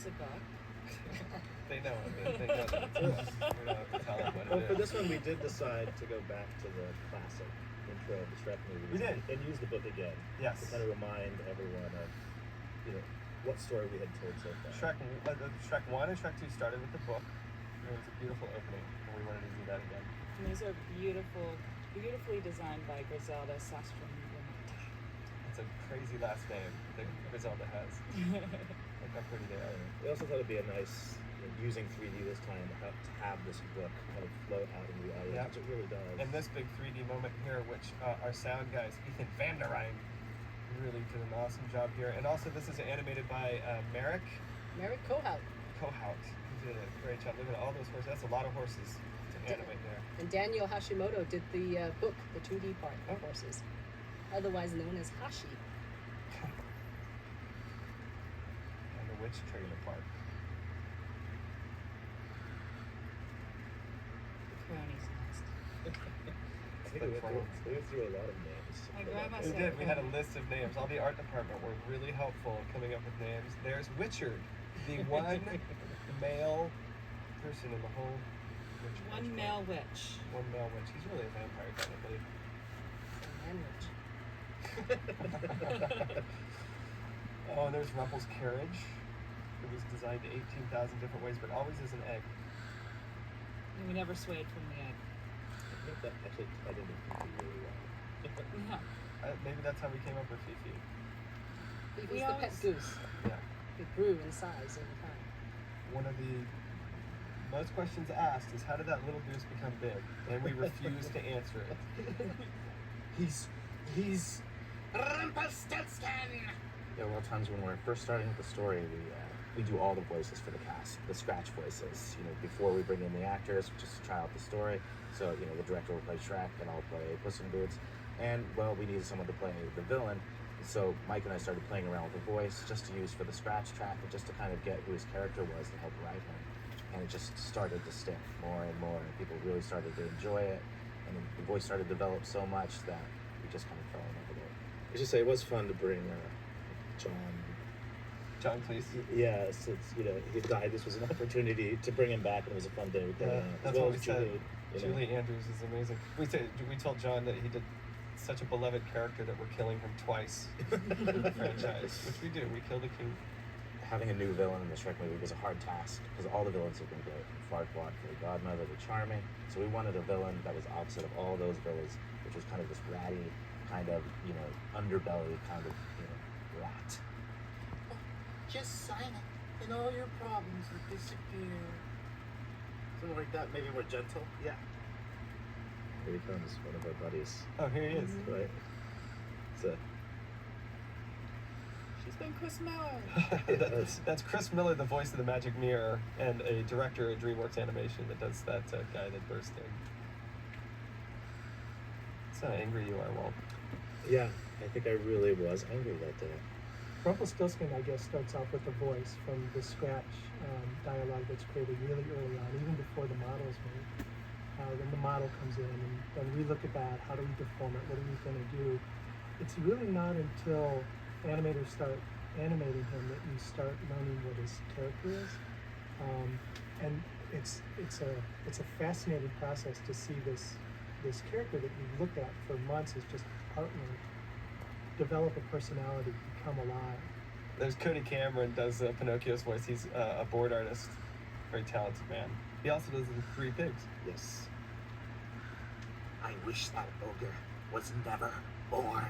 classic book. They know it. They know that. We don't have to tell them what Well, it for is. this one, we did decide to go back to the classic intro of the Shrek movies. We did. And use the book again. Yes. To kind of remind everyone of, what story we had told so far. Shrek 1 and Shrek 2 started with the book. It was a beautiful opening, and we wanted to do that again. And these are beautifully designed by Griselda Sastrom. It's a crazy last name that Griselda has. Look how pretty they are. We also thought it'd be a nice, using 3D this time, to have this book kind of float out into the audience, which it really does. And this big 3D moment here, which our sound guys, Ethan van der Rijn, really did an awesome job here. And also this is animated by Merrick Kohout. He did a great job. Look at all those horses. That's a lot of horses to animate there. And Daniel Hashimoto did the book, the 2D part of horses, otherwise known as Hashi. And the Witch Trailer Park. The Crownie's Nest. I think we went through a lot of names. My grandma We said did. We had a list of names. All the art department were really helpful coming up with names. There's Witchard, the one male person in the whole witch. One male witch. One male witch. He's really a vampire, technically. Oh, and there's Rumpel's carriage. It was designed 18,000 different ways, but always as an egg. And we never swayed from the egg. I think that actually tied into Fifi really well. Yeah. Maybe that's how we came up with Fifi. He was the pet goose. Yeah. It grew in size over time. One of the most questions asked is, how did that little goose become big? And we refuse to answer it. He's Rumpelstiltskin! Yeah, well, times when we're first starting with the story, we do all the voices for the cast, the scratch voices, before we bring in the actors, just to try out the story. So, the director will play Shrek, and I'll play Puss in Boots. And, well, we needed someone to play the villain. So Mike and I started playing around with the voice just to use for the scratch track and just to kind of get who his character was to help write him. And it just started to stick more and more, and people really started to enjoy it. And the voice started to develop so much that we just kind of fell in love with it. I should say it was fun to bring John, please. Yeah, since he died, this was an opportunity to bring him back, and it was a fun day with That's what we said. Julie Andrews is amazing. We told John that he did such a beloved character that we're killing him twice in the franchise, which we do. We kill the king. Having a new villain in the Shrek movie was a hard task because all the villains have been great. From Farquaad, Fairy Godmother, to Charming. So we wanted a villain that was opposite of all those villains, which was kind of this ratty, kind of, underbelly kind of, rat. Just sign it, and all your problems will disappear. Something like that. Maybe more gentle. Yeah. Here he comes, one of our buddies. Oh, here he is. Right. So. She's been Chris Miller. That's Chris Miller, the voice of the Magic Mirror, and a director at DreamWorks Animation that does that guy that burst in. That's how angry you are, Walt. Yeah, I think I really was angry that day. Rumpelstiltskin, I guess, starts off with the voice from the scratch dialogue that's created really early on, even before the model is made. Then the model comes in, and then we look at that. How do we deform it? What are we going to do? It's really not until animators start animating him that you start learning what his character is, and it's a fascinating process to see this character that you looked at for months as just artwork develop a personality, become alive. There's Cody Cameron does Pinocchio's voice. He's a board artist, very talented man. He also does the Three Pigs. Yes. I wish that ogre was never born.